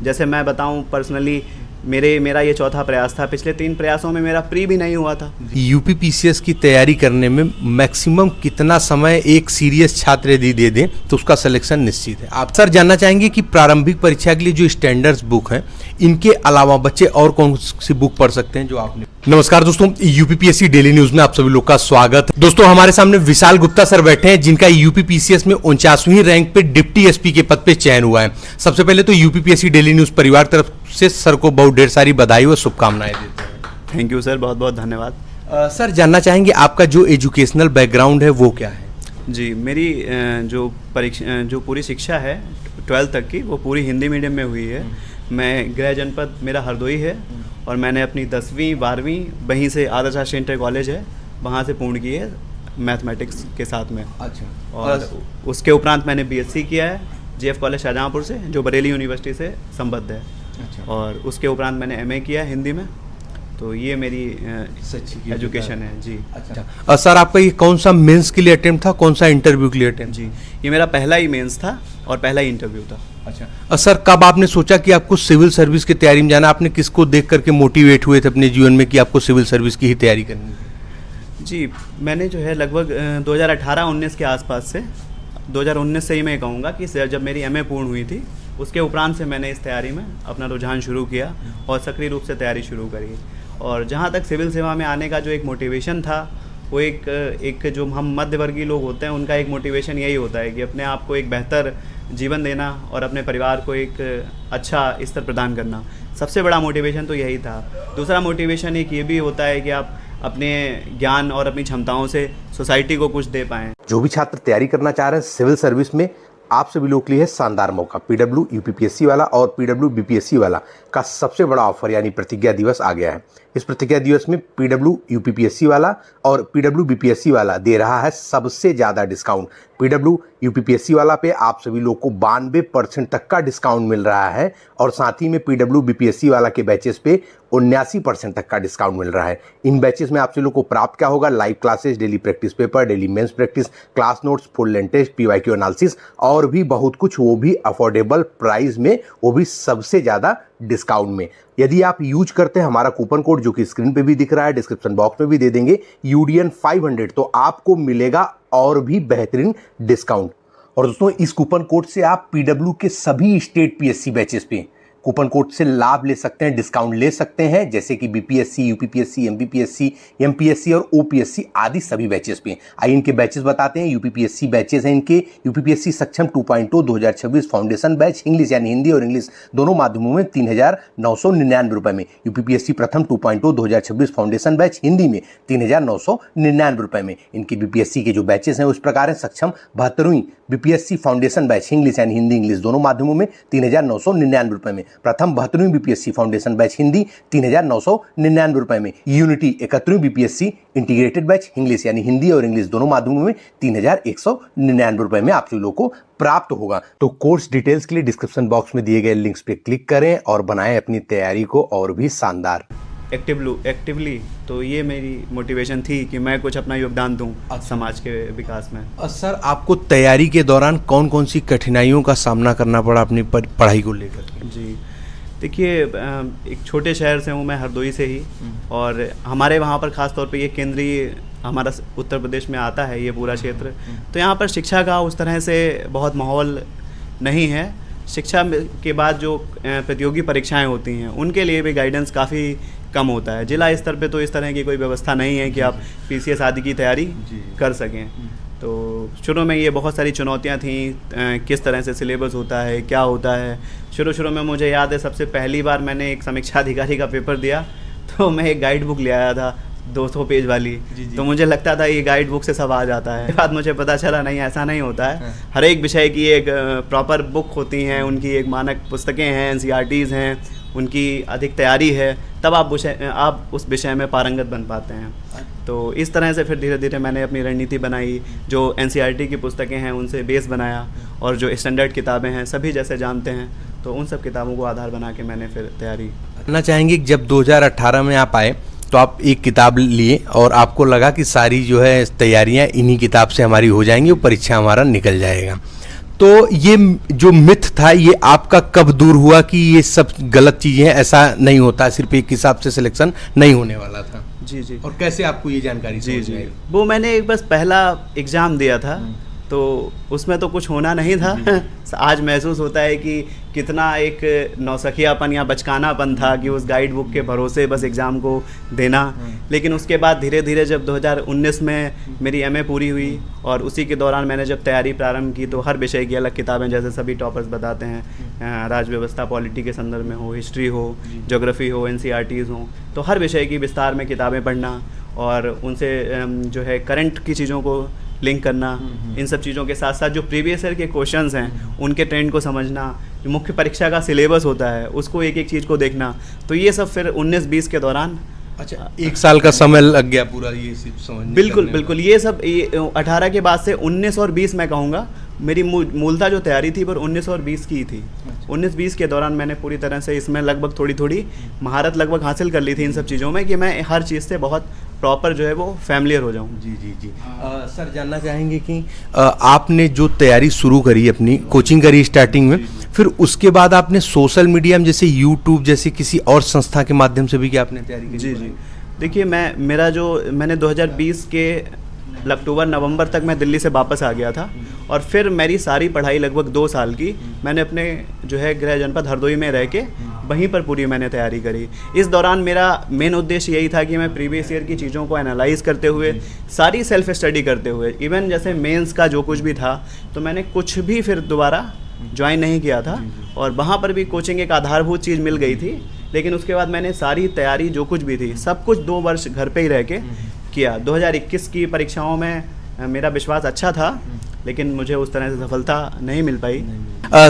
जैसे मैं बताऊं पर्सनली, मेरा ये चौथा प्रयास था। पिछले 3 प्रयासों में मेरा प्री भी नहीं हुआ था। यूपीपीसीएस की तैयारी करने में मैक्सिमम कितना समय एक सीरियस छात्र यदि दे दें तो उसका सिलेक्शन निश्चित है? आप सर जानना चाहेंगे कि प्रारंभिक परीक्षा के लिए जो स्टैंडर्ड्स बुक हैं, इनके अलावा बच्चे और कौन सी बुक पढ़ सकते हैं जो आपने? नमस्कार दोस्तों, यूपीपीएससी डेली न्यूज में आप सभी लोग का स्वागत है। दोस्तों, हमारे सामने विशाल गुप्ता सर बैठे हैं, जिनका यूपीपीसीएस में 49वीं रैंक पे डिप्टी एसपी के पद पे चयन हुआ है। सबसे पहले तो यूपीपीएससी डेली न्यूज परिवार तरफ से सर को बहुत ढेर सारी बधाई और शुभकामनाएं देते हैं। थैंक यू सर, बहुत बहुत धन्यवाद। सर जानना चाहेंगे आपका जो एजुकेशनल बैकग्राउंड है वो क्या है? जी, मेरी जो पूरी शिक्षा है 12th तक की, वो पूरी हिंदी मीडियम में हुई है। मैं गृह जनपद मेरा हरदोई है और मैंने अपनी 10वीं 12वीं वहीं से आदर्श राष्ट्रीय इंटर कॉलेज है, वहाँ से पूर्ण की है मैथमेटिक्स के साथ में। अच्छा। और उसके उपरांत मैंने बीएससी किया है जेएफ कॉलेज शाहजहाँपुर से, जो बरेली यूनिवर्सिटी से संबद्ध है। अच्छा। और उसके उपरांत मैंने एमए किया है हिंदी में। तो ये मेरी सच्ची एजुकेशन है जी। अच्छा। सर आपका ये कौन सा मेंस के लिए अटेम्प्ट था, कौन सा इंटरव्यू के लिए अटेम्प्ट? जी, ये मेरा पहला ही मेंस था और पहला ही इंटरव्यू था। अच्छा। सर कब आपने सोचा कि आपको सिविल सर्विस की तैयारी में जाना? आपने किसको देख करके मोटिवेट हुए थे अपने जीवन में कि आपको सिविल सर्विस की ही तैयारी करनी है? जी, मैंने जो है लगभग 2018-19 के आसपास से, 2019 से ही मैं कहूँगा कि जब मेरी एमए पूर्ण हुई थी, उसके उपरांत से मैंने इस तैयारी में अपना रुझान शुरू किया और सक्रिय रूप से तैयारी शुरू करी। और जहाँ तक सिविल सेवा में आने का जो एक मोटिवेशन था, वो एक जो हम मध्यवर्गीय लोग होते हैं, उनका एक मोटिवेशन यही होता है कि अपने आप को एक बेहतर जीवन देना और अपने परिवार को एक अच्छा स्तर प्रदान करना। सबसे बड़ा मोटिवेशन तो यही था। दूसरा मोटिवेशन एक ये भी होता है कि आप अपने ज्ञान और अपनी क्षमताओं से सोसाइटी को कुछ दे पाएँ। जो भी छात्र तैयारी करना चाह रहे हैं सिविल सर्विस में, आप सभी लोगों के लिए है शानदार मौका। पीडब्ल्यू यूपीपीएससी वाला और पीडब्ल्यू बीपीएससी वाला का सबसे बड़ा ऑफर यानी प्रतिज्ञा दिवस आ गया है। इस प्रतिज्ञा दिवस में पीडब्ल्यू यूपीपीएससी वाला और पीडब्ल्यू बीपीएससी वाला दे रहा है सबसे ज़्यादा डिस्काउंट। पीडब्ल्यू यूपीपीएससी वाला पे आप सभी लोग को 92% तक का डिस्काउंट मिल रहा है और साथ ही में पीडब्ल्यू बीपीएससी वाला के बैचेस पे 79% तक का डिस्काउंट मिल रहा है। इन बैचेस में आप सभी लोग को प्राप्त क्या होगा? Live classes, daily practice paper, daily mains practice, class notes, full length test, PYQ analysis और भी बहुत कुछ, वो भी अफोर्डेबल प्राइस में, वो भी सबसे ज़्यादा डिस्काउंट में। यदि आप यूज करते हैं हमारा कूपन कोड जो कि स्क्रीन पे भी दिख रहा है, डिस्क्रिप्शन बॉक्स में भी दे देंगे, UDN 500, तो आपको मिलेगा और भी बेहतरीन डिस्काउंट। और दोस्तों, इस कूपन कोड से आप पीडब्ल्यू के सभी स्टेट पीएससी बैचेस पे कूपन कोड से लाभ ले सकते हैं, डिस्काउंट ले सकते हैं, जैसे कि बीपीएससी, यूपीपीएससी, एमपीपीएससी, एमपीएससी और ओपीएससी आदि सभी बैचेस पे। आइए इनके बैचेस बताते हैं। यूपीपीएससी बैचेस हैं इनके, यूपीपीएससी सक्षम 2.0 2026 फाउंडेशन बैच, इंग्लिश यानी हिंदी और इंग्लिश दोनों माध्यमों में 3,999 रुपए में। यूपीपीएससी प्रथम 2.0 2026 फाउंडेशन बैच हिंदी में 3,999 रुपए में। इनके बीपीएससी के जो बैचेस हैं उस प्रकार है: सक्षम 72वीं बीपीएससी फाउंडेशन बैच इंग्लिश यानी हिंदी इंग्लिश दोनों माध्यमों में 3,999 रुपए में। प्रथम 72वीं बीपीएससी फाउंडेशन बैच हिंदी 3,999 रुपए में। यूनिटी 71वीं बीपीएससी इंटीग्रेटेड बैच इंग्लिश यानी हिंदी और इंग्लिश दोनों माध्यमों में 3,199 रुपए में आप सभी लोगों को प्राप्त होगा। तो कोर्स डिटेल्स के लिए डिस्क्रिप्शन बॉक्स में दिए गए लिंक्स पे क्लिक करें और बनाएं अपनी तैयारी को और भी शानदार। एक्टिवली तो ये मेरी मोटिवेशन थी कि मैं कुछ अपना योगदान दूं समाज के विकास में। सर आपको तैयारी के दौरान कौन कौन सी कठिनाइयों का सामना करना पड़ा अपनी पढ़ाई को लेकर? जी, देखिए, एक छोटे शहर से हूँ मैं, हरदोई से ही, और हमारे वहाँ पर ख़ास तौर पे ये केंद्रीय हमारा उत्तर प्रदेश में आता है ये पूरा क्षेत्र। तो यहाँ पर शिक्षा का उस तरह से बहुत माहौल नहीं है। शिक्षा के बाद जो प्रतियोगी परीक्षाएं होती हैं उनके लिए भी गाइडेंस काफ़ी कम होता है। जिला स्तर पे तो इस तरह की कोई व्यवस्था नहीं है कि आप पीसीएस आदि की तैयारी कर सकें। तो शुरू में ये बहुत सारी चुनौतियां थीं, किस तरह से सिलेबस होता है, क्या होता है। शुरू में मुझे याद है, सबसे पहली बार मैंने एक समीक्षा अधिकारी का पेपर दिया तो मैं एक गाइड बुक ले आया था 200 पेज वाली। तो मुझे लगता था ये गाइड बुक से सब आ जाता है। बाद मुझे पता चला नहीं, ऐसा नहीं होता है। हर एक विषय की एक प्रॉपर बुक होती हैं, उनकी एक मानक पुस्तकें हैं, एनसीईआरटीज़ हैं, उनकी अधिक तैयारी है, तब आप उस विषय में पारंगत बन पाते हैं। तो इस तरह से फिर धीरे धीरे मैंने अपनी रणनीति बनाई, जो एनसीईआरटी की पुस्तकें हैं उनसे बेस बनाया, और जो स्टैंडर्ड किताबें हैं सभी जैसे जानते हैं, तो उन सब किताबों को आधार बना के मैंने फिर तैयारी करना चाहेंगे। जब 2018 में आप आए तो आप एक किताब लिए और आपको लगा कि सारी जो है तैयारियां इन्हीं किताब से हमारी हो जाएंगी और परीक्षा हमारा निकल जाएगा। तो ये जो मिथ था ये आपका कब दूर हुआ कि ये सब गलत चीजें हैं, ऐसा नहीं होता, सिर्फ एक हिसाब से सिलेक्शन नहीं होने वाला था? जी जी। और कैसे आपको ये जानकारी जी समझ में जी, आई? वो मैंने एक बस पहला एग्ज़ाम दिया था, तो उसमें तो कुछ होना नहीं था। आज महसूस होता है कि कितना एक नौसखियापन या बचकानापन था कि उस गाइड बुक के भरोसे बस एग्ज़ाम को देना। लेकिन उसके बाद धीरे धीरे जब 2019 में मेरी एमए पूरी हुई और उसी के दौरान मैंने जब तैयारी प्रारंभ की, तो हर विषय की अलग किताबें, जैसे सभी टॉपर्स बताते हैं, राज्य व्यवस्था पॉलिटी के संदर्भ में हो, हिस्ट्री हो, ज्योग्राफी हो, एनसीईआरटीज़ हो, तो हर विषय की विस्तार में किताबें पढ़ना और उनसे जो है करंट की चीज़ों को लिंक करना, इन सब चीज़ों के साथ साथ जो प्रीवियस ईयर के क्वेश्चंस हैं उनके ट्रेंड को समझना, जो मुख्य परीक्षा का सिलेबस होता है उसको एक एक चीज़ को देखना, तो ये सब फिर 19-20 के दौरान। अच्छा, 1 साल का समय लग गया पूरा ये समझने? बिल्कुल बिल्कुल, ये सब 18 के बाद से 19 और 20 मैं कहूँगा मेरी मूलतः जो तैयारी थी पर 19 और 20 की थी। 19-20 के दौरान मैंने पूरी तरह से इसमें लगभग थोड़ी थोड़ी महारत लगभग हासिल कर ली थी इन सब चीज़ों में, कि मैं हर चीज़ से बहुत प्रॉपर जो है वो फैमिलियर हो जाऊँ। जी जी जी। सर जानना चाहेंगे कि आपने जो तैयारी शुरू करी, अपनी कोचिंग करी स्टार्टिंग में, फिर उसके बाद आपने सोशल मीडिया में जैसे यूट्यूब जैसे किसी और संस्था के माध्यम से भी क्या आपने तैयारी की? जी जी, देखिए मैंने 2020 के अक्टूबर-नवंबर तक मैं दिल्ली से वापस आ गया था और फिर मेरी सारी पढ़ाई लगभग 2 साल की मैंने अपने जो है गृह जनपद हरदोई में रह के वहीं पर पूरी मैंने तैयारी करी। इस दौरान मेरा मेन उद्देश्य यही था कि मैं प्रीवियस ईयर की चीज़ों को एनालाइज करते हुए, सारी सेल्फ स्टडी करते हुए, इवन जैसे मेंस का जो कुछ भी था तो मैंने कुछ भी फिर दोबारा ज्वाइन नहीं किया था और वहाँ पर भी कोचिंग एक आधारभूत चीज़ मिल गई थी। लेकिन उसके बाद मैंने सारी तैयारी जो कुछ भी थी सब कुछ 2 वर्ष घर पे ही रह के किया। 2021 की परीक्षाओं में मेरा विश्वास अच्छा था, लेकिन मुझे उस तरह से सफलता नहीं मिल पाई।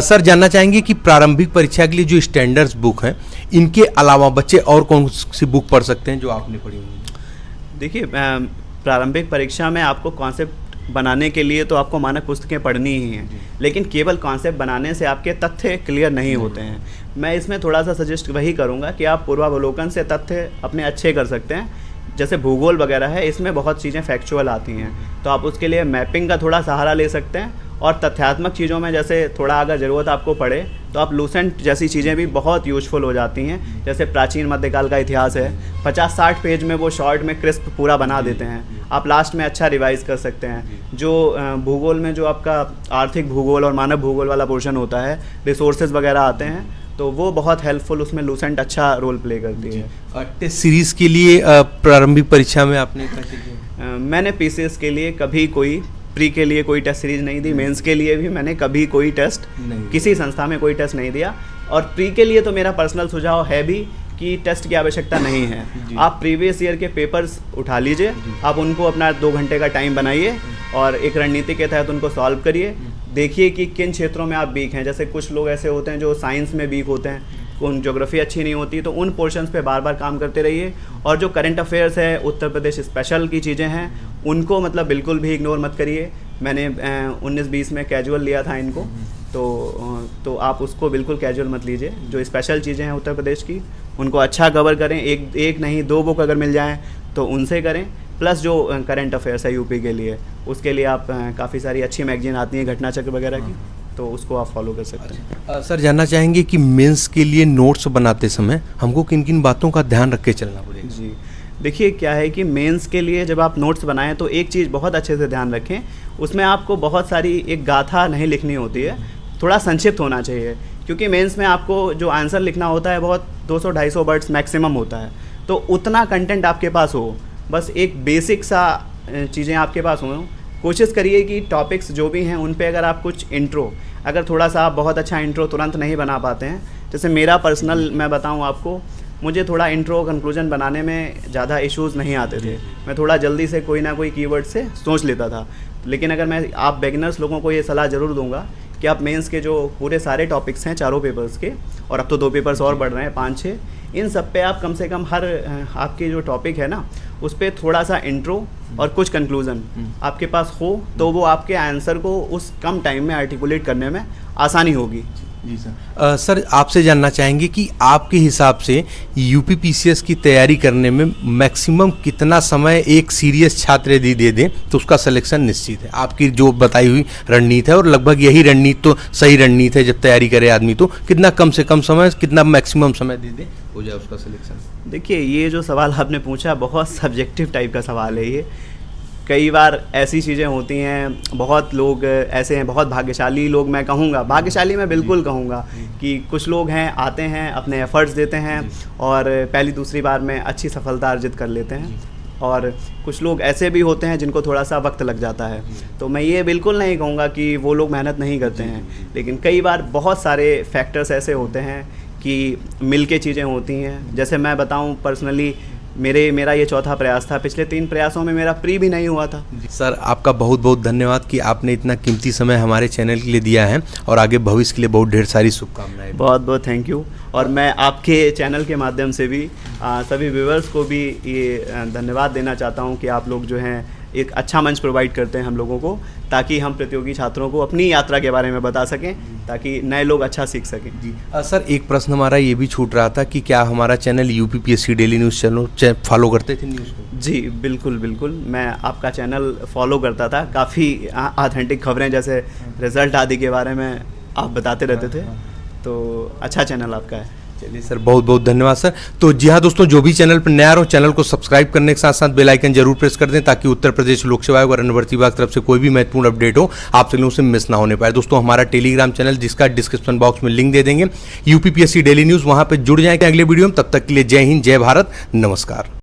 सर जानना चाहेंगे कि प्रारंभिक परीक्षा के लिए जो स्टैंडर्ड्स बुक हैं, इनके अलावा बच्चे और कौन सी बुक पढ़ सकते हैं जो आपने पढ़ी होंगी? देखिए, प्रारंभिक परीक्षा में आपको कॉन्सेप्ट बनाने के लिए तो आपको मानक पुस्तकें पढ़नी ही हैं, लेकिन केवल कॉन्सेप्ट बनाने से आपके तथ्य क्लियर नहीं होते हैं। मैं इसमें थोड़ा सा सजेस्ट वही करूँगा कि आप पूर्वावलोकन से तथ्य अपने अच्छे कर सकते हैं। जैसे भूगोल वगैरह है, इसमें बहुत चीज़ें फैक्चुअल आती हैं, तो आप उसके लिए मैपिंग का थोड़ा सहारा ले सकते हैं। और तथ्यात्मक चीज़ों में जैसे थोड़ा अगर ज़रूरत आपको पड़े तो आप लूसेंट जैसी चीज़ें भी बहुत यूजफुल हो जाती हैं। जैसे प्राचीन मध्यकाल का इतिहास है, 50-60 पेज में वो शॉर्ट में क्रिस्प पूरा बना देते हैं, आप लास्ट में अच्छा रिवाइज कर सकते हैं। जो भूगोल में जो आपका आर्थिक भूगोल और मानव भूगोल वाला पोर्शन होता है, रिसोर्सेज वगैरह आते हैं, तो वो बहुत हेल्पफुल, उसमें लूसेंट अच्छा रोल प्ले करती है। टेस्ट सीरीज़ के लिए प्रारंभिक परीक्षा में आपने कैसे किया? मैंने पीसीएस के लिए कभी कोई, प्री के लिए कोई टेस्ट सीरीज नहीं दी, मेंस के लिए भी मैंने कभी कोई टेस्ट किसी संस्था में कोई टेस्ट नहीं दिया। और प्री के लिए तो मेरा पर्सनल सुझाव है भी कि टेस्ट की आवश्यकता नहीं है। आप प्रीवियस ईयर के पेपर्स उठा लीजिए, आप उनको अपना 2 घंटे का टाइम बनाइए और एक रणनीति के तहत उनको सॉल्व करिए। देखिए कि किन क्षेत्रों में आप वीक हैं। जैसे कुछ लोग ऐसे होते हैं जो साइंस में वीक होते हैं, उन ज्योग्राफी अच्छी नहीं होती, तो उन पोर्शंस पे बार बार काम करते रहिए। और जो करंट अफेयर्स है, उत्तर प्रदेश स्पेशल की चीज़ें हैं, उनको मतलब बिल्कुल भी इग्नोर मत करिए। मैंने 19-20 में कैजुअल लिया था इनको, तो आप उसको बिल्कुल कैजुअल मत लीजिए। जो स्पेशल चीज़ें हैं उत्तर प्रदेश की, उनको अच्छा कवर करें। एक नहीं 2 बुक अगर मिल जाएँ तो उनसे करें। प्लस जो करंट अफेयर्स है यूपी के लिए, उसके लिए आप काफ़ी सारी अच्छी मैगजीन आती हैं घटना चक्र वगैरह की, तो उसको आप फॉलो कर सकते हैं। सर जानना चाहेंगे कि मेंस के लिए नोट्स बनाते समय हमको किन किन बातों का ध्यान रख के चलना पड़ेगा? जी, देखिए क्या है कि मेंस के लिए जब आप नोट्स बनाएं तो एक चीज़ बहुत अच्छे से ध्यान रखें, उसमें आपको बहुत सारी एक गाथा नहीं लिखनी होती है, थोड़ा संक्षिप्त होना चाहिए। क्योंकि मेंस में आपको जो आंसर लिखना होता है बहुत 200-250 वर्ड्स मैक्सिमम होता है, तो उतना कंटेंट आपके पास हो, बस एक बेसिक सा चीज़ें आपके पास हों। कोशिश करिए कि टॉपिक्स जो भी हैं उन पे अगर आप कुछ इंट्रो, अगर थोड़ा सा आप बहुत अच्छा इंट्रो तुरंत नहीं बना पाते हैं, जैसे मेरा पर्सनल मैं बताऊं आपको, मुझे थोड़ा इंट्रो कंक्लूजन बनाने में ज़्यादा इश्यूज़ नहीं आते थे। मैं थोड़ा जल्दी से कोई ना कोई कीवर्ड से सोच लेता था। लेकिन अगर मैं आप बिगिनर्स लोगों को ये सलाह ज़रूर दूंगा कि आप मेंस के जो पूरे सारे टॉपिक्स हैं चारों पेपर्स के, और अब तो 2 पेपर्स और बढ़ रहे हैं 5-6, इन सब पे आप कम से कम हर आपके जो टॉपिक है ना उस पर थोड़ा सा इंट्रो और कुछ कंक्लूजन आपके पास हो तो वो आपके आंसर को उस कम टाइम में आर्टिकुलेट करने में आसानी होगी। जी सर। सर आपसे जानना चाहेंगे कि आपके हिसाब से यूपीपीसीएस की तैयारी करने में मैक्सिमम कितना समय एक सीरियस छात्र यदि दे दें तो उसका सिलेक्शन निश्चित है? आपकी जो बताई हुई रणनीति है और लगभग यही रणनीति तो सही रणनीति है, जब तैयारी करे आदमी तो कितना कम से कम समय, कितना मैक्सिमम समय दे दें हो जाए उसका सिलेक्शन? देखिए, ये जो सवाल आपने पूछा बहुत सब्जेक्टिव टाइप का सवाल है। ये कई बार ऐसी चीज़ें होती हैं, बहुत लोग ऐसे हैं, बहुत भाग्यशाली लोग, मैं कहूँगा भाग्यशाली, मैं बिल्कुल कहूँगा कि कुछ लोग हैं, आते हैं, अपने एफर्ट्स देते हैं और पहली दूसरी बार में अच्छी सफलता अर्जित कर लेते हैं, और कुछ लोग ऐसे भी होते हैं जिनको थोड़ा सा वक्त लग जाता है। तो मैं ये बिल्कुल नहीं कहूँगा कि वो लोग मेहनत नहीं करते हैं, लेकिन कई बार बहुत सारे फैक्टर्स ऐसे होते हैं कि मिल के चीज़ें होती हैं। जैसे मैं बताऊँ पर्सनली, मेरा ये चौथा प्रयास था, पिछले 3 प्रयासों में मेरा प्री भी नहीं हुआ था। सर आपका बहुत बहुत धन्यवाद कि आपने इतना कीमती समय हमारे चैनल के लिए दिया है, और आगे भविष्य के लिए बहुत ढेर सारी शुभकामनाएं। बहुत बहुत थैंक यू। और मैं आपके चैनल के माध्यम से भी सभी व्यूअर्स को भी ये धन्यवाद देना चाहता हूँ कि आप लोग जो हैं एक अच्छा मंच प्रोवाइड करते हैं हम लोगों को, ताकि हम प्रतियोगी छात्रों को अपनी यात्रा के बारे में बता सकें, ताकि नए लोग अच्छा सीख सकें। जी सर, एक प्रश्न हमारा ये भी छूट रहा था कि क्या हमारा channel UPPSC daily news channel follow करते थे न्यूज़ को? जी बिल्कुल बिल्कुल, मैं आपका चैनल फॉलो करता था। काफ़ी ऑथेंटिक खबरें जैसे रिज़ल्ट आदि के बारे में आप बताते रहते थे, तो अच्छा चैनल आपका है। चलिए सर, बहुत बहुत धन्यवाद सर। तो जी हाँ दोस्तों, जो भी चैनल पर नया रहो चैनल को सब्सक्राइब करने के साथ साथ बेल आइकन जरूर प्रेस कर दें, ताकि उत्तर प्रदेश लोक सेवा आयोग और अन्य भर्ती विभाग की तरफ से कोई भी महत्वपूर्ण अपडेट हो आप सभी उसे मिस ना होने पाए। दोस्तों हमारा टेलीग्राम चैनल, जिसका डिस्क्रिप्शन बॉक्स में लिंक दे देंगे, यूपीपीएससी डेली न्यूज़, वहां पर जुड़ जाएंगे अगले वीडियो में। तब तक के लिए जय हिंद, जय भारत, नमस्कार।